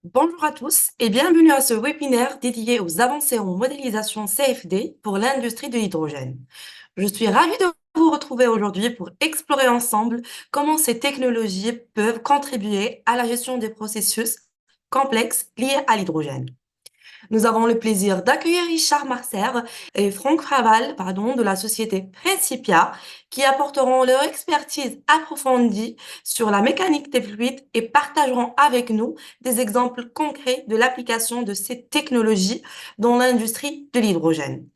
Bonjour à tous et bienvenue à ce webinaire dédié aux avancées en modélisation CFD pour l'industrie de l'hydrogène. Je suis ravie de vous retrouver aujourd'hui pour explorer ensemble comment ces technologies peuvent contribuer à la gestion des processus complexes liés à l'hydrogène. Nous avons le plaisir d'accueillir Richard Marcer et Franck Raval, de la société Principia, qui apporteront leur expertise approfondie sur la mécanique des fluides et partageront avec nous des exemples concrets de l'application de ces technologies dans l'industrie de l'hydrogène.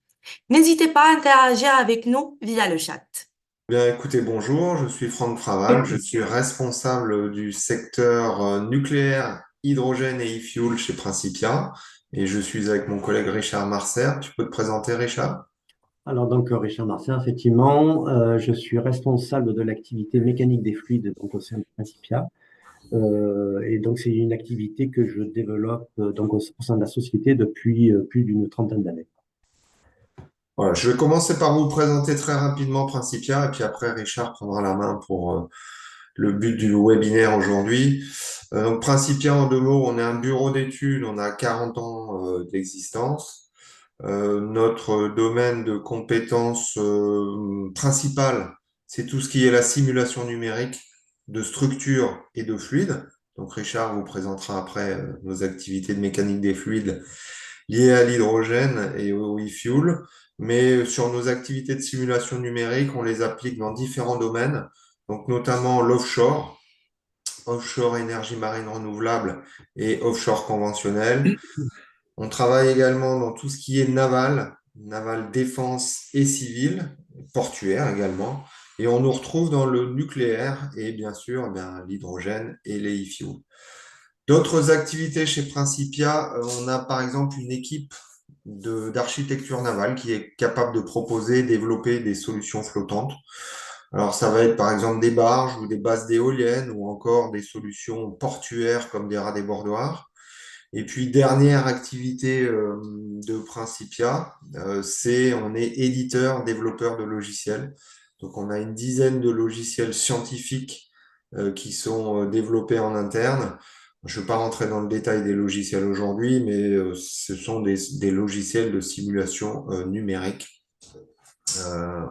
N'hésitez pas à interagir avec nous via le chat. Bien, écoutez, bonjour, je suis Franck Praval, je suis responsable du secteur nucléaire, hydrogène et e-fuel chez Principia et je suis avec mon collègue Richard Marcer. Tu peux te présenter, Richard? Alors donc Richard Martin, effectivement, je suis responsable de l'activité mécanique des fluides donc au sein de Principia. Et donc c'est une activité que je développe donc au sein de la société depuis plus d'une trentaine d'années. Voilà, je vais commencer par vous présenter très rapidement Principia et puis après Richard prendra la main pour le but du webinaire aujourd'hui. Donc Principia, en deux mots, on est un bureau d'études, on a 40 ans d'existence. Notre domaine de compétence principal, c'est tout ce qui est la simulation numérique de structures et de fluides. Donc Richard vous présentera après nos activités de mécanique des fluides liées à l'hydrogène et au e-fuel. Mais sur nos activités de simulation numérique, on les applique dans différents domaines, donc notamment l'offshore, offshore énergie marine renouvelable et offshore conventionnel. On travaille également dans tout ce qui est naval, naval défense et civil, portuaire également. Et on nous retrouve dans le nucléaire et bien sûr l'hydrogène et les e-fuels. D'autres activités chez Principia, on a par exemple une équipe d'architecture navale qui est capable de proposer, développer des solutions flottantes. Alors ça va être par exemple des barges ou des bases d'éoliennes ou encore des solutions portuaires comme des rats débordoirs. Et puis, dernière activité de Principia, on est éditeur, développeur de logiciels. Donc, on a une dizaine de logiciels scientifiques qui sont développés en interne. Je ne vais pas rentrer dans le détail des logiciels aujourd'hui, mais ce sont des logiciels de simulation numérique.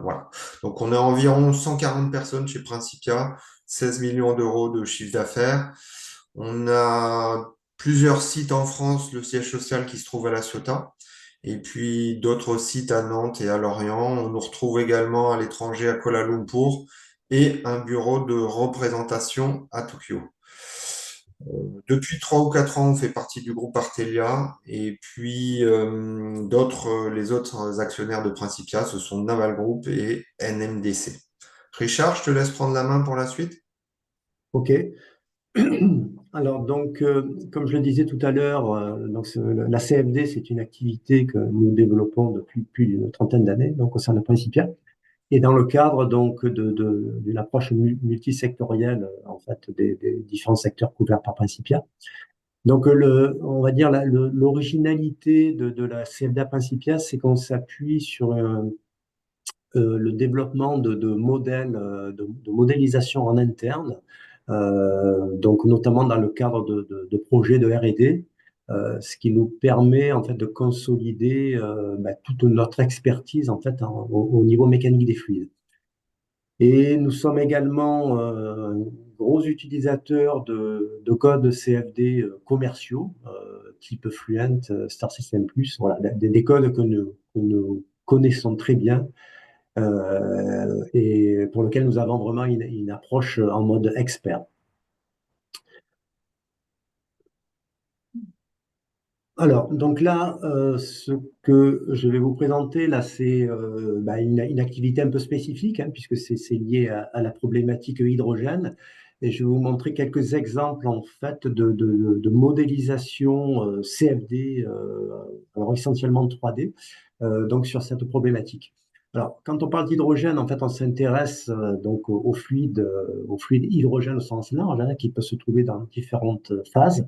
Voilà. Donc, on a environ 140 personnes chez Principia, 16 millions d'euros de chiffre d'affaires. On a plusieurs sites en France, le siège social qui se trouve à La Ciotat, et puis d'autres sites à Nantes et à Lorient. On nous retrouve également à l'étranger à Kuala Lumpur et un bureau de représentation à Tokyo. Depuis 3 ou 4 ans, on fait partie du groupe Artelia et puis les autres actionnaires de Principia, ce sont Naval Group et NMDC. Richard, je te laisse prendre la main pour la suite. OK. Alors donc, comme je le disais tout à l'heure, la CFD, c'est une activité que nous développons depuis plus d'une trentaine d'années, donc au sein de Principia. Et dans le cadre donc d'une approche multisectorielle en fait des différents secteurs couverts par Principia. Donc on va dire l'originalité de la CFDA Principia, c'est qu'on s'appuie sur le développement de modèles de modélisation en interne, donc notamment dans le cadre de projets de R&D, ce qui nous permet en fait de consolider toute notre expertise en fait au niveau mécanique des fluides. Et nous sommes également gros utilisateurs de codes CFD commerciaux, type Fluent, Star System Plus, voilà, des codes que nous connaissons très bien et pour lesquels nous avons vraiment une approche en mode expert. Alors, donc là, ce que je vais vous présenter, là, c'est une activité un peu spécifique, hein, puisque c'est lié à la problématique hydrogène. Et je vais vous montrer quelques exemples, en fait, de modélisation CFD, alors essentiellement 3D, donc sur cette problématique. Alors, quand on parle d'hydrogène, en fait, on s'intéresse donc au fluide hydrogène au sens large, hein, qui peut se trouver dans différentes phases.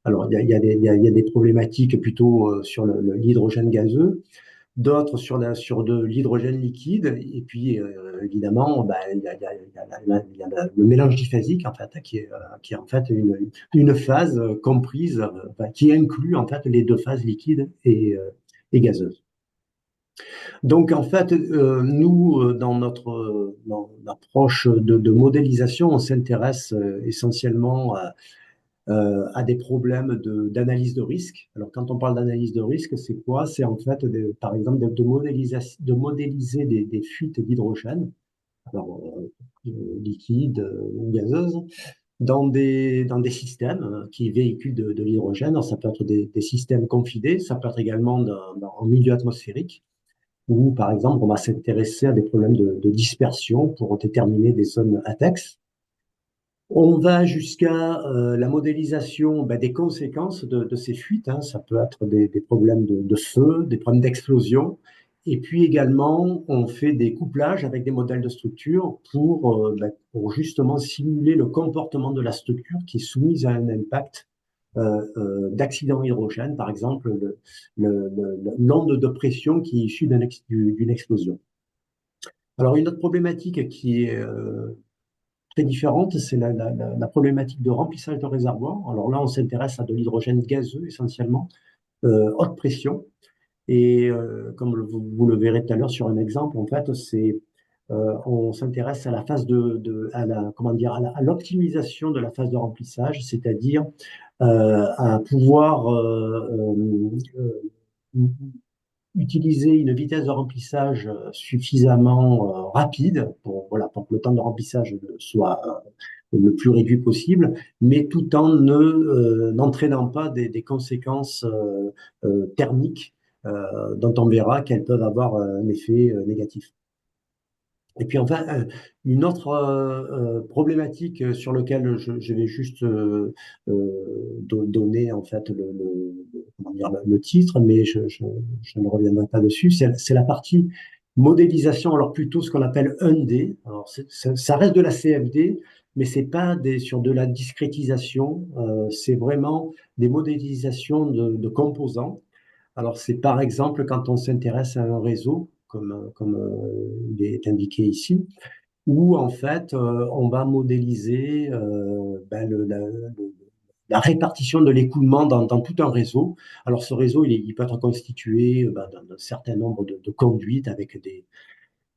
Alors, il y a des problématiques plutôt sur l'hydrogène gazeux, d'autres sur de l'hydrogène liquide, et puis évidemment, ben, il y a le mélange diphasique en fait, qui est en fait une phase comprise, enfin, qui inclut en fait les deux phases liquides et gazeuses. Donc en fait, nous, dans l'approche de modélisation, on s'intéresse essentiellement à des problèmes d'analyse de risque. Alors, quand on parle d'analyse de risque, c'est quoi? C'est en fait, par exemple, de modéliser des fuites d'hydrogène, alors liquides ou gazeuses, dans des systèmes qui véhiculent de l'hydrogène. Alors, ça peut être des systèmes confidés, ça peut être également en milieu atmosphérique, où, par exemple, on va s'intéresser à des problèmes de dispersion pour déterminer des zones ATEX. On va jusqu'à la modélisation des conséquences de ces fuites, hein. Ça peut être des problèmes de feu, des problèmes d'explosion. Et puis également, on fait des couplages avec des modèles de structure pour justement simuler le comportement de la structure qui est soumise à un impact d'accident hydrogène, par exemple l'onde de pression qui est issue d'une explosion. Alors une autre problématique qui est très différente, c'est la problématique de remplissage de réservoirs. Alors là, on s'intéresse à de l'hydrogène gazeux essentiellement, haute pression. Et comme vous le verrez tout à l'heure sur un exemple, en fait, on s'intéresse à la phase comment dire, à l'optimisation de la phase de remplissage, c'est-à-dire à pouvoir utiliser une vitesse de remplissage suffisamment rapide pour que le temps de remplissage soit le plus réduit possible, mais tout en n'entraînant pas des conséquences thermiques dont on verra qu'elles peuvent avoir un effet négatif. Et puis enfin, une autre problématique sur laquelle je vais juste donner en fait comment dire, le titre, mais je ne reviendrai pas dessus, c'est la partie modélisation, alors plutôt ce qu'on appelle 1D. Alors ça reste de la CFD, mais c'est pas sur de la discrétisation, c'est vraiment des modélisations de composants. Alors, c'est par exemple quand on s'intéresse à un réseau, comme il est indiqué ici, où en fait, on va modéliser la répartition de l'écoulement dans tout un réseau. Alors, ce réseau, il peut être constitué d'un certain nombre de conduites avec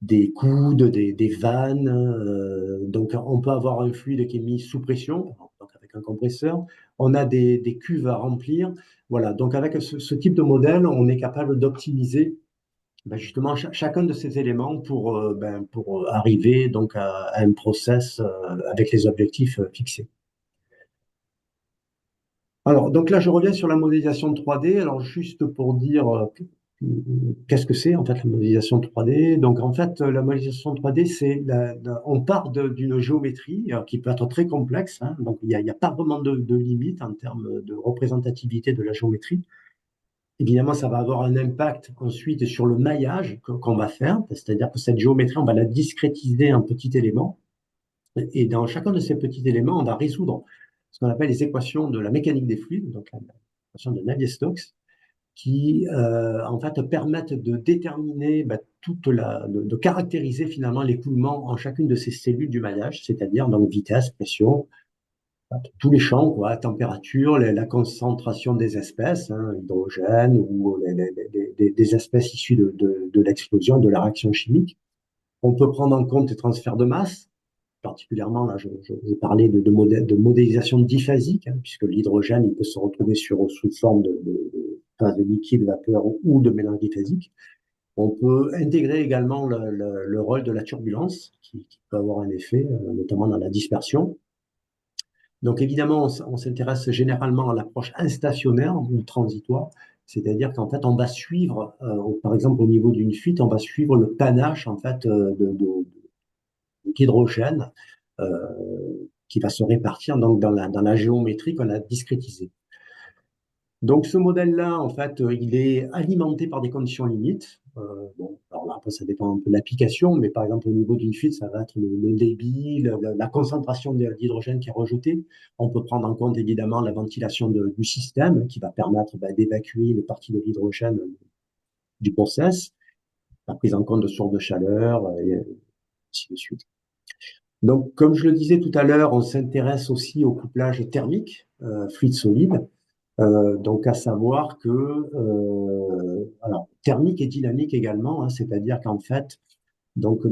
des coudes, des vannes. Donc, on peut avoir un fluide qui est mis sous pression, donc avec un compresseur. On a des cuves à remplir. Voilà. Donc, avec ce type de modèle, on est capable d'optimiser justement chacun de ces éléments pour arriver donc à un process avec les objectifs fixés. Alors, donc là, je reviens sur la modélisation 3D. Alors, juste pour dire qu'est-ce que c'est en fait la modélisation 3D. Donc, en fait, la modélisation 3D, on part d'une géométrie qui peut être très complexe, hein. Donc, il n'y a pas vraiment de limite en termes de représentativité de la géométrie. Évidemment, ça va avoir un impact ensuite sur le maillage qu'on va faire, c'est-à-dire que cette géométrie, on va la discrétiser en petits éléments. Et dans chacun de ces petits éléments, on va résoudre ce qu'on appelle les équations de la mécanique des fluides, donc l'équation de Navier-Stokes, qui en fait permettent de déterminer de caractériser finalement l'écoulement en chacune de ces cellules du maillage, c'est-à-dire donc vitesse, pression, tous les champs, quoi, température, la concentration des espèces, hein, hydrogène ou des espèces issues de l'explosion, de la réaction chimique. On peut prendre en compte les transferts de masse. Particulièrement, là, je parlais de modélisation diphasique, hein, puisque l'hydrogène, il peut se retrouver sous forme phase de liquide, vapeur ou de mélange diphasique. On peut intégrer également le rôle de la turbulence, qui peut avoir un effet, notamment dans la dispersion. Donc évidemment, on s'intéresse généralement à l'approche instationnaire ou transitoire, c'est-à-dire qu'en fait, on va suivre, par exemple au niveau d'une fuite, on va suivre le panache en fait d'hydrogène qui va se répartir donc dans la géométrie qu'on a discrétisée. Donc ce modèle-là, en fait, il est alimenté par des conditions limites. Bon, alors là, après, ça dépend un peu de l'application, mais par exemple, au niveau d'une fuite, ça va être le débit, la concentration d'hydrogène qui est rejetée. On peut prendre en compte évidemment la ventilation du système qui va permettre d'évacuer les parties de l'hydrogène du process, la prise en compte de sources de chaleur, et ainsi de suite. Donc, comme je le disais tout à l'heure, on s'intéresse aussi au couplage thermique, fluide-solide. Donc, à savoir que, alors, thermique et dynamique également, hein, c'est-à-dire qu'en fait, donc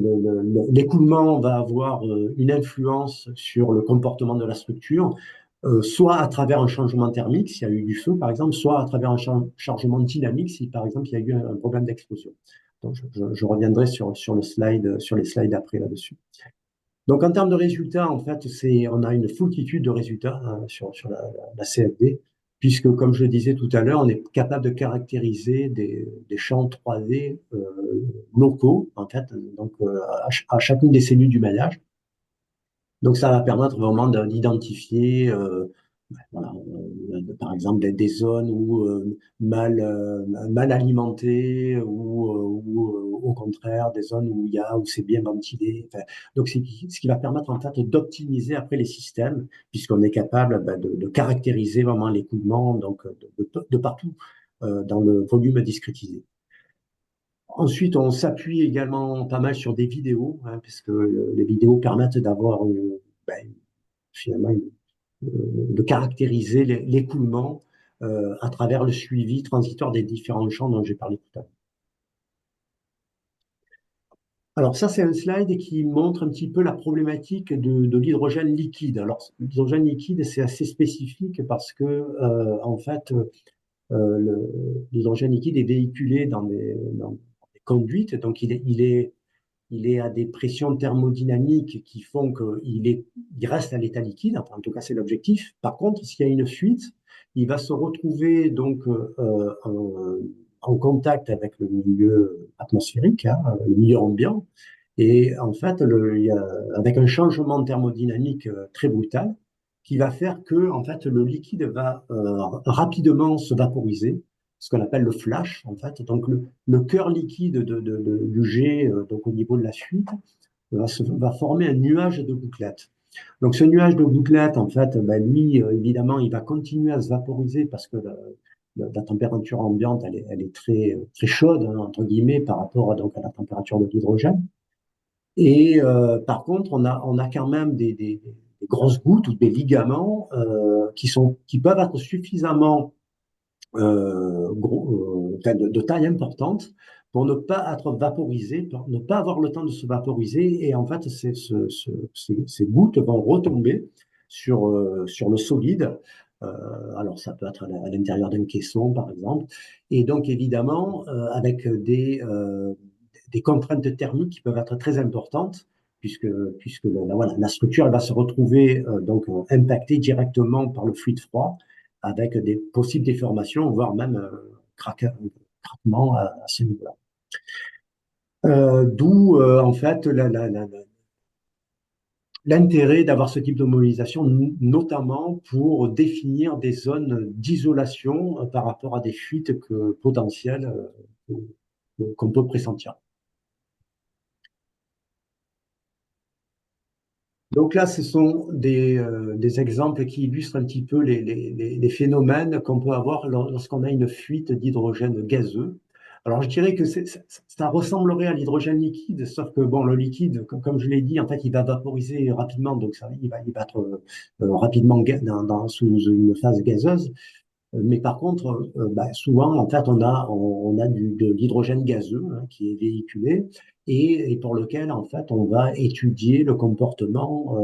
l'écoulement va avoir une influence sur le comportement de la structure, soit à travers un changement thermique, s'il y a eu du feu, par exemple, soit à travers un changement dynamique, si par exemple il y a eu un problème d'explosion. Donc, je reviendrai sur le slide, sur les slides après là-dessus. Donc, en termes de résultats, en fait, on a une foultitude de résultats hein, sur la CFD, puisque, comme je le disais tout à l'heure, on est capable de caractériser des champs 3D locaux, en fait, donc à chacune des cellules du maillage. Donc, ça va permettre vraiment d'identifier voilà, par exemple, des zones où mal alimentées ou au contraire des zones où c'est bien ventilé. Enfin, donc, c'est ce qui va permettre en fait d'optimiser après les systèmes, puisqu'on est capable de caractériser vraiment l'écoulement donc de partout dans le volume discrétisé. Ensuite, on s'appuie également pas mal sur des vidéos, hein, puisque les vidéos permettent d'avoir finalement de caractériser l'écoulement à travers le suivi transitoire des différents champs dont j'ai parlé tout à l'heure. Alors ça, c'est un slide qui montre un petit peu la problématique de l'hydrogène liquide. Alors l'hydrogène liquide, c'est assez spécifique parce que en fait, l'hydrogène liquide est véhiculé dans des conduites, donc il est à des pressions thermodynamiques qui font il reste à l'état liquide, enfin, en tout cas c'est l'objectif. Par contre, s'il y a une fuite, il va se retrouver donc en contact avec le milieu atmosphérique, hein, le milieu ambiant, et en fait, avec un changement thermodynamique très brutal, qui va faire que en fait le liquide va rapidement se vaporiser, ce qu'on appelle le flash en fait. Donc le cœur liquide du jet, donc au niveau de la fuite, va former un nuage de gouttelettes. Donc ce nuage de gouttelettes, en fait, ben, lui, évidemment, il va continuer à se vaporiser parce que la température ambiante, elle est très chaude, hein, entre guillemets, par rapport donc, à la température de l'hydrogène. Et par contre, on a quand même des grosses gouttes ou des ligaments qui peuvent être suffisamment de taille importante pour ne pas être vaporisés, pour ne pas avoir le temps de se vaporiser. Et en fait, ces gouttes vont retomber sur le solide. Alors, ça peut être à l'intérieur d'un caisson, par exemple. Et donc, évidemment, avec des contraintes thermiques qui peuvent être très importantes, puisque voilà, la structure elle va se retrouver donc impactée directement par le fluide froid, avec des possibles déformations, voire même craquement à ce niveau-là. D'où en fait l'intérêt d'avoir ce type de modélisation, notamment pour définir des zones d'isolation par rapport à des fuites potentielles qu'on peut pressentir. Donc là, ce sont des exemples qui illustrent un petit peu les phénomènes qu'on peut avoir lorsqu'on a une fuite d'hydrogène gazeux. Alors, je dirais que ça ressemblerait à l'hydrogène liquide, sauf que bon, le liquide, comme je l'ai dit, en fait, il va vaporiser rapidement, donc il va être rapidement sous une phase gazeuse. Mais par contre, souvent, en fait, on a de l'hydrogène gazeux hein, qui est véhiculé et pour lequel, en fait, on va étudier le comportement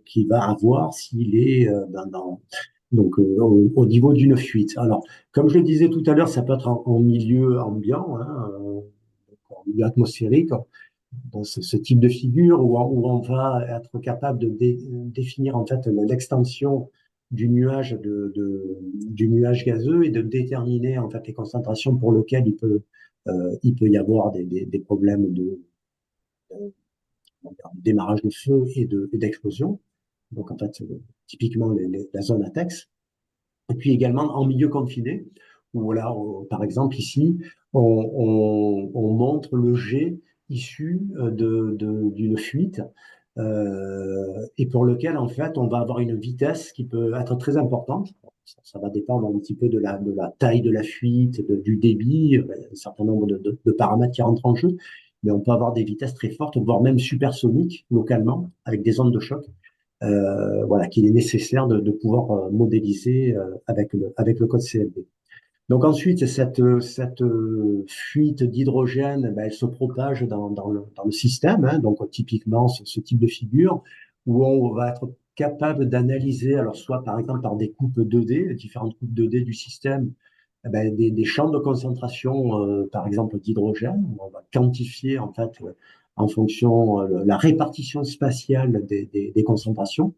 qu'il va avoir s'il est donc, au niveau d'une fuite. Alors, comme je le disais tout à l'heure, ça peut être en milieu ambiant, hein, en milieu atmosphérique, dans ce type de figure où on va être capable de définir en fait l'extension du nuage du nuage gazeux et de déterminer en fait les concentrations pour lesquelles il peut y avoir des problèmes de démarrage de feu et d'explosion. Donc en fait typiquement la zone ATEX. Et puis également en milieu confiné où voilà par exemple ici on montre le jet issu d'une fuite et pour lequel, en fait, on va avoir une vitesse qui peut être très importante. Ça va dépendre un petit peu de la taille de la fuite, du débit, il y a un certain nombre de paramètres qui rentrent en jeu, mais on peut avoir des vitesses très fortes, voire même supersoniques localement, avec des ondes de choc, voilà, qu'il est nécessaire de pouvoir modéliser avec le code CFD. Donc ensuite, cette fuite d'hydrogène, ben, elle se propage dans le système, hein, donc typiquement ce type de figure, où on va être capable d'analyser, alors soit par exemple par des coupes 2D, différentes coupes 2D du système, eh ben, des champs de concentration, par exemple d'hydrogène, où on va quantifier en fait en fonction la répartition spatiale des concentrations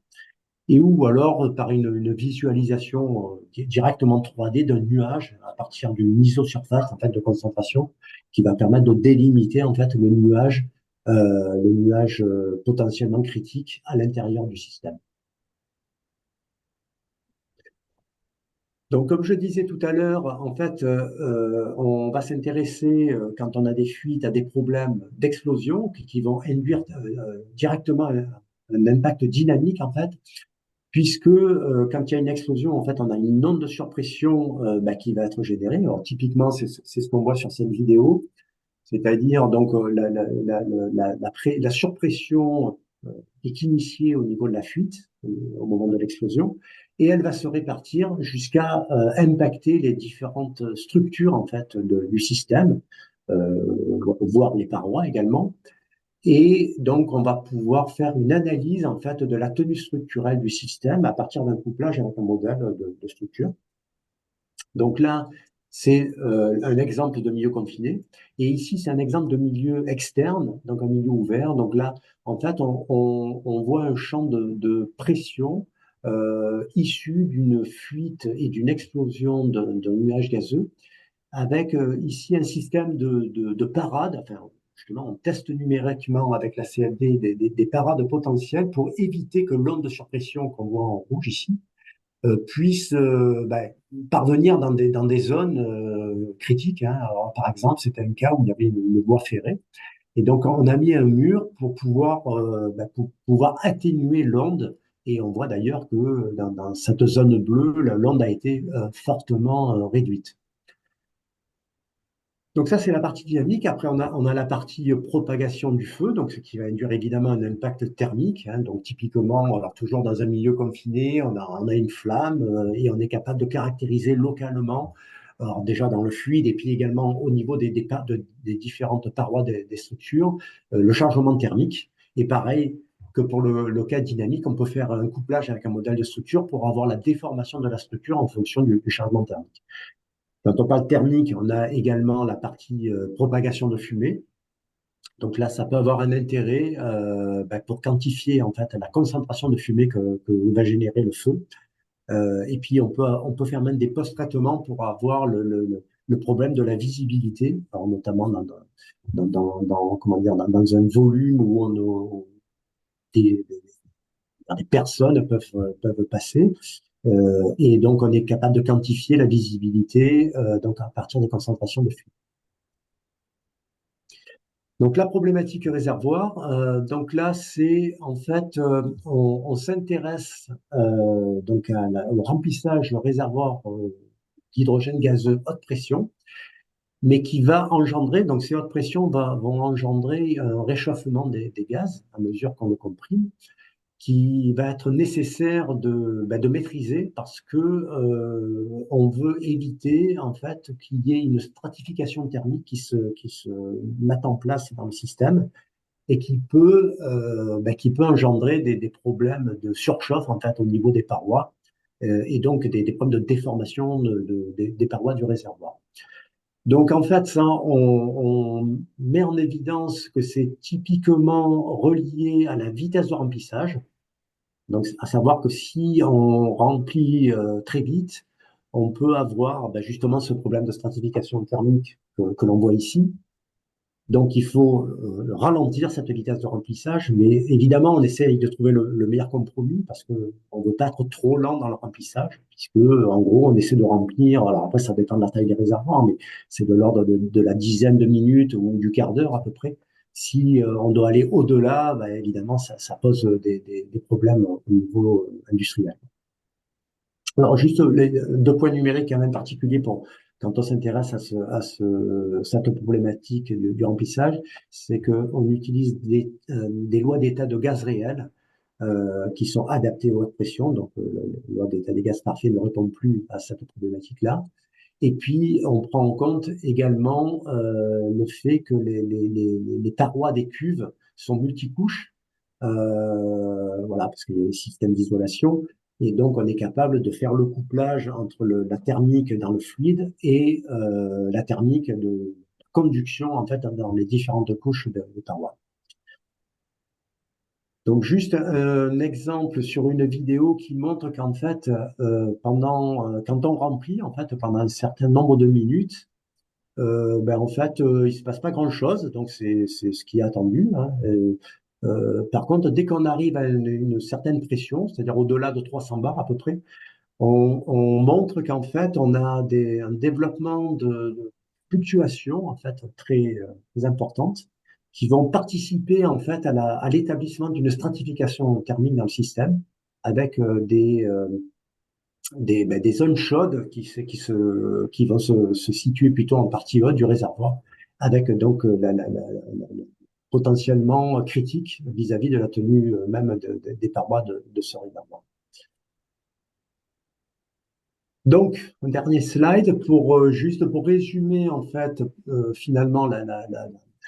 et ou alors par une visualisation directement 3D d'un nuage à partir d'une isosurface en fait de concentration qui va permettre de délimiter en fait le nuage potentiellement critique à l'intérieur du système. Donc, comme je disais tout à l'heure, en fait, on va s'intéresser, quand on a des fuites, à des problèmes d'explosion qui vont induire directement un impact dynamique, en fait, puisque quand il y a une explosion, en fait, on a une onde de surpression bah, qui va être générée. Alors, typiquement, c'est ce qu'on voit sur cette vidéo, c'est-à-dire donc la surpression est initiée au niveau de la fuite, au moment de l'explosion, et elle va se répartir jusqu'à impacter les différentes structures en fait du système, voire les parois également. Et donc, on va pouvoir faire une analyse en fait de la tenue structurelle du système à partir d'un couplage avec un modèle de structure. Donc là, c'est un exemple de milieu confiné. Et ici, c'est un exemple de milieu externe, donc un milieu ouvert. Donc là, en fait, on voit un champ de pression issu d'une fuite et d'une explosion d'un nuage gazeux avec ici un système de parade, enfin, justement, on teste numériquement avec la CFD des parades potentielles pour éviter que l'onde de surpression qu'on voit en rouge ici puisse ben, parvenir dans des zones critiques, hein. Alors, par exemple, c'était un cas où il y avait une voie ferrée. Et donc, on a mis un mur ben, pour pouvoir atténuer l'onde. Et on voit d'ailleurs que dans cette zone bleue, l'onde a été fortement réduite. Donc ça, c'est la partie dynamique. Après, on a la partie propagation du feu, donc ce qui va induire évidemment un impact thermique, hein. Donc typiquement, alors toujours dans un milieu confiné, on a une flamme et on est capable de caractériser localement, alors déjà dans le fluide et puis également au niveau des différentes parois des structures, le chargement thermique. Et pareil que pour le cas dynamique, on peut faire un couplage avec un modèle de structure pour avoir la déformation de la structure en fonction du chargement thermique. Quand on parle thermique, on a également la partie propagation de fumée. Donc là, ça peut avoir un intérêt ben, pour quantifier en fait la concentration de fumée que va générer le feu. Et puis on peut faire même des post-traitements pour avoir le problème de la visibilité, alors notamment comment dire, dans un volume où des, des personnes peuvent passer. Et donc, on est capable de quantifier la visibilité donc à partir des concentrations de fumée. Donc, la problématique réservoir, donc là, c'est en fait, on s'intéresse donc au remplissage réservoir d'hydrogène gazeux haute pression, mais qui va engendrer, donc ces hautes pressions vont engendrer un réchauffement des gaz à mesure qu'on le comprime, qui va être nécessaire de maîtriser parce que on veut éviter en fait qu'il y ait une stratification thermique qui se mette en place dans le système et qui peut engendrer des problèmes de surchauffe en fait au niveau des parois et donc des problèmes de déformation des parois du réservoir. Donc en fait, ça, on met en évidence que c'est typiquement relié à la vitesse de remplissage. Donc, à savoir que si on remplit très vite, on peut avoir ben, justement ce problème de stratification thermique que l'on voit ici. Donc, il faut ralentir cette vitesse de remplissage, mais évidemment, on essaye de trouver le meilleur compromis parce qu'on ne veut pas être trop lent dans le remplissage, puisque en gros, on essaie de remplir. Alors après, ça dépend de la taille des réservoirs, mais c'est de l'ordre de la dizaine de minutes ou du quart d'heure à peu près Si on doit aller au-delà, bah, évidemment, ça pose des problèmes au niveau industriel. Alors, juste deux points numériques quand même particuliers pour quand on s'intéresse cette problématique du remplissage, c'est qu'on utilise des lois d'état de gaz réel qui sont adaptées aux hautes pressions. Donc, la loi d'état des gaz parfaits ne répond plus à cette problématique-là. Et puis, on prend en compte également le fait que les parois des cuves sont multicouches, voilà, parce qu'il y a des systèmes d'isolation. Et donc, on est capable de faire le couplage entre la thermique dans le fluide et la thermique de conduction, en fait, dans les différentes couches de parois. Donc, juste un exemple sur une vidéo qui montre qu'en fait, quand on remplit, en fait, pendant un certain nombre de minutes, ben en fait, il se passe pas grand-chose, donc c'est ce qui est attendu, hein. Par contre, dès qu'on arrive à une certaine pression, c'est-à-dire au-delà de 300 bars à peu près, on montre qu'en fait, on a un développement de fluctuations en fait très importantes qui vont participer en fait à l'établissement d'une stratification thermique dans le système avec des zones chaudes qui vont se situer plutôt en partie haute du réservoir, avec donc potentiellement critique vis-à-vis de la tenue même des parois de ce réservoir. Donc, un dernier slide juste pour résumer en fait finalement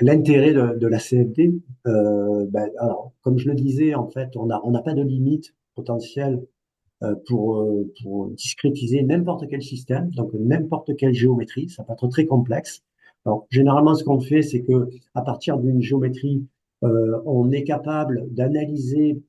l'intérêt de la CFD. Alors, comme je le disais, en fait, on n'a pas de limite potentielle pour discrétiser n'importe quel système, donc n'importe quelle géométrie. Ça peut être très complexe. Alors, généralement, ce qu'on fait, c'est que à partir d'une géométrie, on est capable d'analyser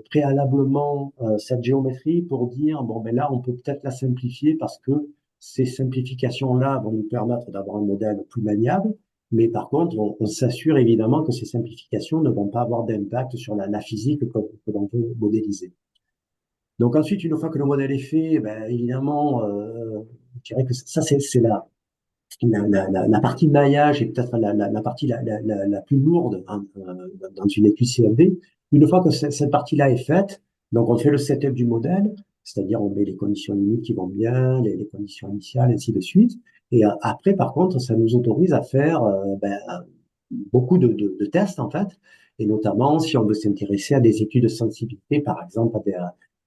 préalablement cette géométrie pour dire, bon, ben là, on peut peut-être la simplifier parce que ces simplifications-là vont nous permettre d'avoir un modèle plus maniable. Mais par contre, on s'assure évidemment que ces simplifications ne vont pas avoir d'impact sur la physique que l'on veut modéliser. Donc ensuite, une fois que le modèle est fait, ben, évidemment, je dirais que ça, c'est la partie maillage et peut-être la partie la plus lourde hein, dans une étude CFD. Une fois que cette partie-là est faite, donc on fait le setup du modèle, c'est-à-dire on met les conditions limites qui vont bien, les conditions initiales, ainsi de suite. Et après, par contre, ça nous autorise à faire beaucoup de tests, en fait, et notamment si on veut s'intéresser à des études de sensibilité, par exemple,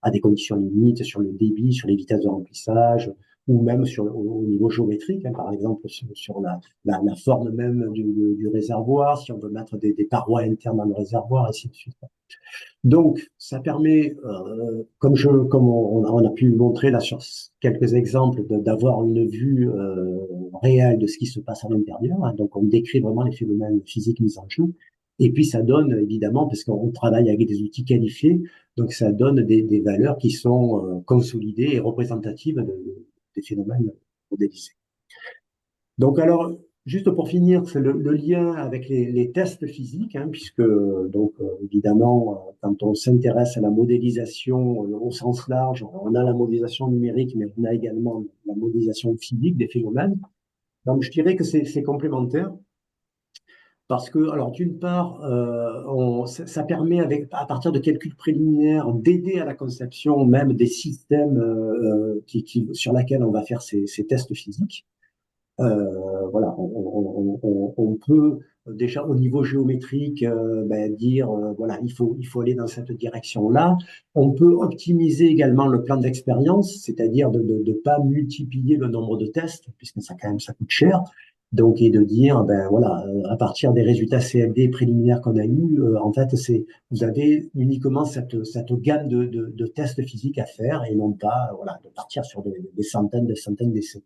à des conditions limites sur le débit, sur les vitesses de remplissage, ou même au niveau géométrique, hein, par exemple sur la forme même du réservoir, si on veut mettre des parois internes dans le réservoir, ainsi de suite. Donc, ça permet, comme on a pu le montrer là sur quelques exemples, d'avoir une vue réelle de ce qui se passe à l'intérieur. Hein. Donc, on décrit vraiment les phénomènes physiques mis en jeu. Et puis, ça donne, évidemment, parce qu'on travaille avec des outils qualifiés, donc ça donne des valeurs qui sont consolidées et représentatives des phénomènes modélisés. Donc, alors, juste pour finir, c'est le lien avec les tests physiques, hein, puisque, donc, évidemment, quand on s'intéresse à la modélisation au sens large, on a la modélisation numérique, mais on a également la modélisation physique des phénomènes. Donc, je dirais que c'est complémentaire. Parce que, alors, d'une part, ça permet, à partir de calculs préliminaires, d'aider à la conception même des systèmes sur lesquels on va faire ces tests physiques. Voilà, on peut déjà au niveau géométrique dire voilà, il faut aller dans cette direction-là. On peut optimiser également le plan d'expérience, c'est-à-dire de ne pas multiplier le nombre de tests, puisque ça quand même ça coûte cher. Donc, et de dire, ben voilà, à partir des résultats CFD préliminaires qu'on a eus, en fait, vous avez uniquement cette gamme de tests physiques à faire et non pas, voilà, de partir sur des centaines d'essais.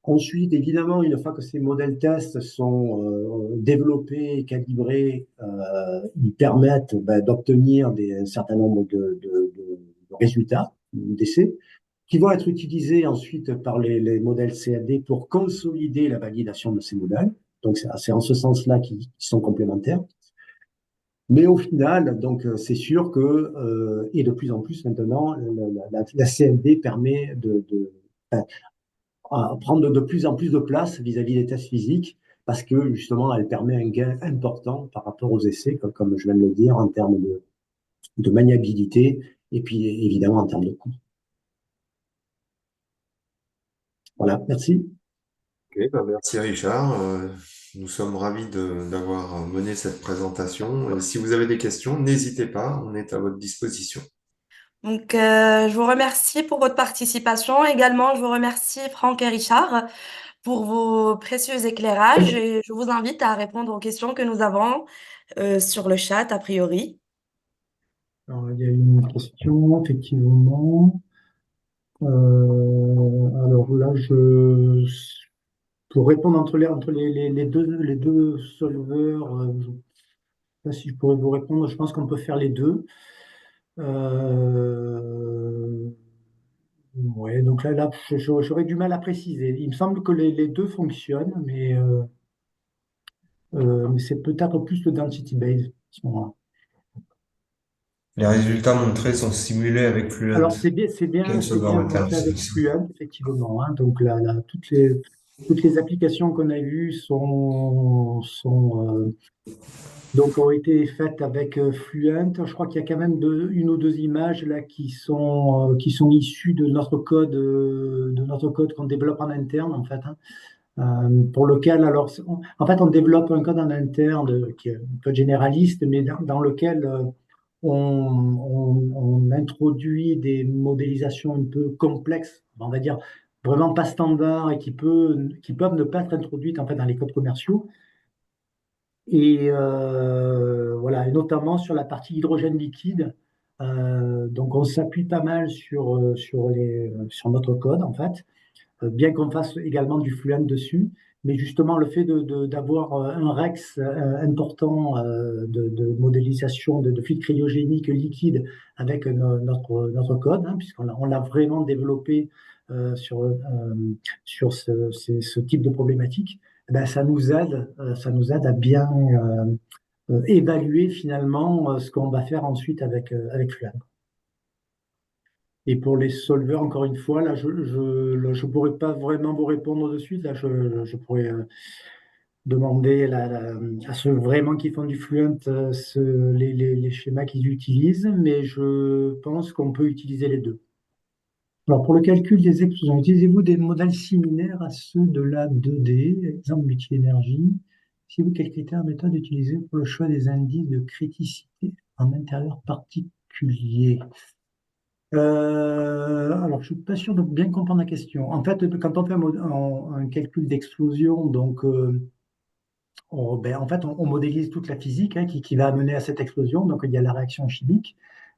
Ensuite, évidemment, une fois que ces modèles tests sont développés et calibrés, ils permettent d'obtenir un certain nombre de résultats d'essais qui vont être utilisés ensuite par les modèles CAD pour consolider la validation de ces modèles. Donc, c'est en ce sens-là qu'ils sont complémentaires. Mais au final, donc c'est sûr que, et de plus en plus maintenant, la CFD permet à prendre de plus en plus de place vis-à-vis des tests physiques parce que justement, elle permet un gain important par rapport aux essais, comme je viens de le dire, en termes de maniabilité et puis évidemment en termes de coût. Voilà, merci. Ok, bah merci Richard. Nous sommes ravis d'avoir mené cette présentation. Et si vous avez des questions, n'hésitez pas, on est à votre disposition. Donc, je vous remercie pour votre participation. Également, je vous remercie Franck et Richard pour vos précieux éclairages et je vous invite à répondre aux questions que nous avons sur le chat a priori. Alors, il y a une question, effectivement. Alors là, pour répondre les deux solveurs, je ne sais pas si je pourrais vous répondre. Je pense qu'on peut faire les deux. Ouais, donc là, j'aurais du mal à préciser. Il me semble que les deux fonctionnent, mais c'est peut-être plus le density base à ce moment-là. Les résultats montrés sont simulés avec Fluent, Alors, qui est un c'est solveur bien interne. fait avec Fluent, effectivement, hein. Donc, toutes les applications qu'on a vues donc, ont été faites avec Fluent. Je crois qu'il y a quand même une ou deux images là qui sont issues de notre code qu'on développe en interne, en fait, hein. Pour lequel, alors, en fait, on développe un code en interne qui est un code généraliste, mais dans lequel on introduit des modélisations un peu complexes, on va dire vraiment pas standards et qui peuvent ne pas être introduites en fait dans les codes commerciaux. Et voilà, et notamment sur la partie hydrogène liquide. Donc, on s'appuie pas mal sur notre code en fait, bien qu'on fasse également du Fluent dessus. Mais justement, le fait d'avoir un REX important de modélisation de fluide cryogénique liquide avec notre code, hein, on l'a vraiment développé sur ce type de problématique, eh ben, ça nous aide à bien évaluer finalement ce qu'on va faire ensuite avec Fluent. Et pour les solveurs, encore une fois, là, je pourrais pas vraiment vous répondre de suite. Là, je pourrais demander à ceux vraiment qui font du Fluent les schémas qu'ils utilisent, mais je pense qu'on peut utiliser les deux. Alors, pour le calcul des explosions, utilisez-vous des modèles similaires à ceux de la 2D, exemple multi-énergie? Si oui, quels critères méthodes utiliser pour le choix des indices de criticité en intérieur particulier? Alors, je suis pas sûr de bien comprendre la question. En fait, quand on fait un calcul d'explosion, donc en fait, on modélise toute la physique hein, qui va amener à cette explosion. Donc, il y a la réaction chimique,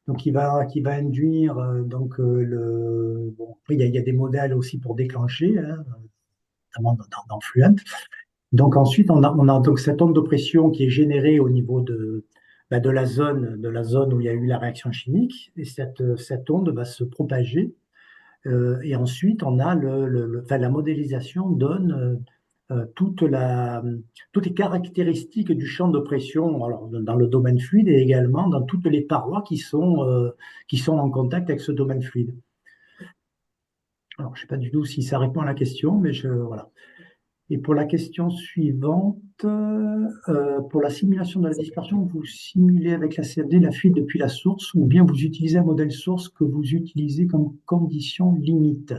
donc qui va induire bon, après, il y a des modèles aussi pour déclencher, hein, notamment dans Fluent. Donc ensuite, on a donc cette onde de pression qui est générée au niveau de la zone où il y a eu la réaction chimique, et cette onde va se propager. Et ensuite, on a enfin, la modélisation donne toutes les caractéristiques du champ de pression, alors, dans le domaine fluide et également dans toutes les parois qui sont en contact avec ce domaine fluide. Alors, je ne sais pas du tout si ça répond à la question, mais voilà. Et pour la question suivante, pour la simulation de la dispersion, vous simulez avec la CFD la fuite depuis la source ou bien vous utilisez un modèle source que vous utilisez comme condition limite?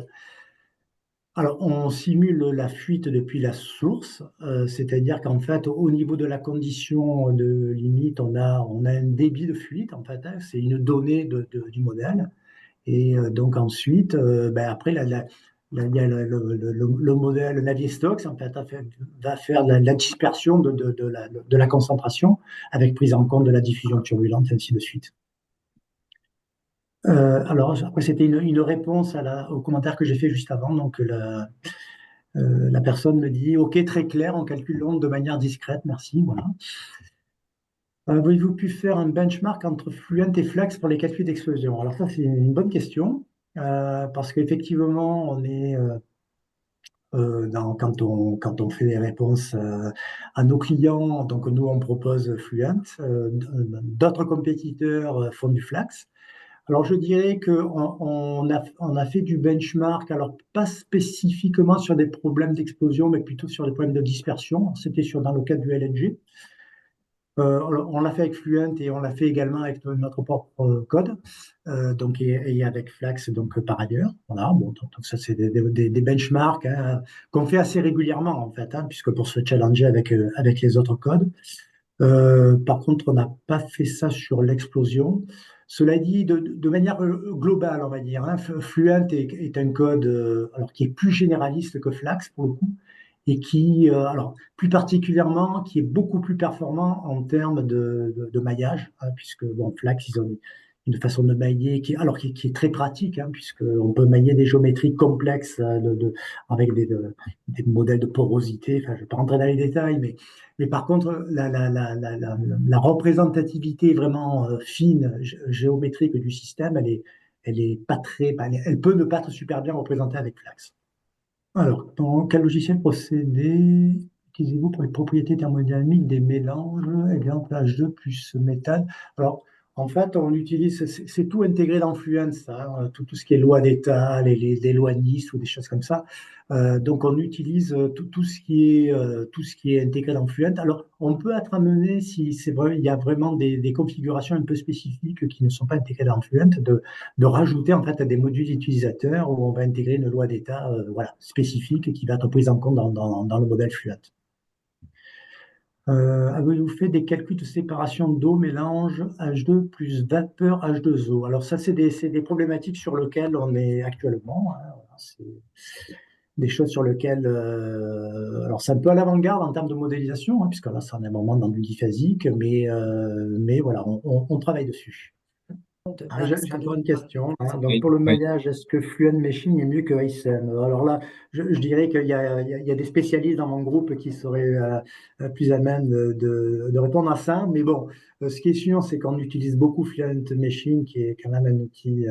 Alors, on simule la fuite depuis la source, c'est-à-dire qu'en fait, au niveau de la condition de limite, on a un débit de fuite, en fait, hein, c'est une donnée du modèle. Et donc ensuite, ben après, il y a le modèle Navier-Stokes, en fait, va faire la dispersion de la concentration avec prise en compte de la diffusion turbulente, et ainsi de suite. Alors, après, c'était une réponse au commentaire que j'ai fait juste avant. Donc, la personne me dit, OK, très clair, on calcule l'onde de manière discrète, merci. Voilà. Avez-vous pu faire un benchmark entre Fluent et Flex pour les calculs d'explosion? Alors ça, c'est une bonne question, parce qu'effectivement, on est quand on fait les réponses à nos clients, donc nous, on propose Fluent, d'autres compétiteurs font du Flex. Alors, je dirais on a fait du benchmark, alors pas spécifiquement sur des problèmes d'explosion, mais plutôt sur des problèmes de dispersion. C'était dans le cadre du LNG. On l'a fait avec Fluent et on l'a fait également avec notre propre code, donc et avec Flax donc par ailleurs. Voilà, bon, donc ça c'est des benchmarks hein, qu'on fait assez régulièrement en fait, hein, puisque pour se challenger avec les autres codes. Par contre, on n'a pas fait ça sur l'explosion. Cela dit, de manière globale, on va dire, hein, Fluent est un code alors, qui est plus généraliste que Flax pour le coup, et qui, alors, plus particulièrement, qui est beaucoup plus performant en termes de maillage, hein, puisque bon, Flax, ils ont une façon de mailler qui est très pratique, hein, puisqu'on peut mailler des géométries complexes avec des modèles de porosité. Enfin, je ne vais pas rentrer dans les détails, mais par contre, la représentativité vraiment fine, géométrique du système, elle est pas très, elle peut ne pas être super bien représentée avec Flax. Alors, dans quel logiciel procédé utilisez-vous pour les propriétés thermodynamiques des mélanges, exemple H2 plus méthane? Alors, en fait, on utilise, c'est tout intégré dans Fluent, ça, hein, tout ce qui est loi d'état, les lois Nice ou des choses comme ça. Donc, on utilise tout ce qui est intégré dans Fluent. Alors, on peut être amené, si c'est vrai, il y a vraiment des configurations un peu spécifiques qui ne sont pas intégrées dans Fluent, de rajouter en fait des modules utilisateurs où on va intégrer une loi d'état voilà, spécifique qui va être prise en compte dans le modèle Fluent. Avez-vous fait des calculs de séparation d'eau mélange H2 plus vapeur H2O? Alors ça, c'est des problématiques sur lesquelles on est actuellement, hein. Voilà, c'est des choses sur lesquelles, alors c'est un peu à l'avant-garde en termes de modélisation, hein, puisque là, c'est un moment dans du diphasique, mais voilà, on travaille dessus. De Ah, base j'ai comme encore une ça. question, hein. Donc, Oui, pour le oui. maillage, est-ce que Fluent Machine est mieux que ICM? Alors là, je dirais qu'il y a des spécialistes dans mon groupe qui seraient plus à même de répondre à ça. Mais bon, ce qui est sûr, c'est qu'on utilise beaucoup Fluent Machine, qui est quand même un outil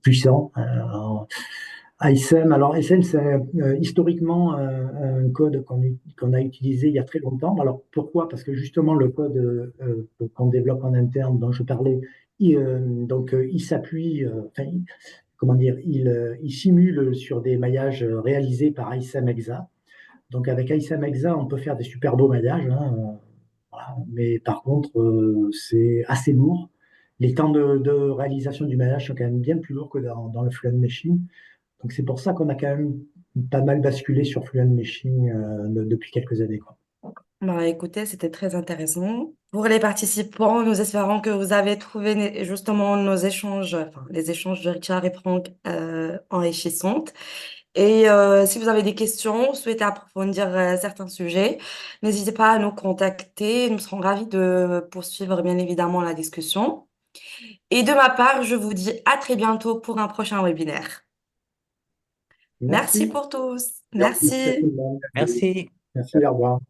puissant. ICM, alors ICM, c'est historiquement un code qu'on a utilisé il y a très longtemps. Alors pourquoi? Parce que justement, le code qu'on développe en interne, dont je parlais, il s'appuie, enfin, comment dire, il simule sur des maillages réalisés par ICM Exa. Donc avec ICM Exa, on peut faire des super beaux maillages, hein, voilà. Mais par contre, c'est assez lourd. Les temps de réalisation du maillage sont quand même bien plus lourds que dans le Fluent Machine. Donc c'est pour ça qu'on a quand même pas mal basculé sur Fluent Machine depuis quelques années, quoi. Bah, écoutez, c'était très intéressant. Pour les participants, nous espérons que vous avez trouvé justement nos échanges, enfin, les échanges de Richard et Franck enrichissantes. Et si vous avez des questions, ou souhaitez approfondir certains sujets, n'hésitez pas à nous contacter. Nous serons ravis de poursuivre bien évidemment la discussion. Et de ma part, je vous dis à très bientôt pour un prochain webinaire. Merci Merci. pour tous. Merci à tout Merci. le monde. Merci. Merci, au revoir.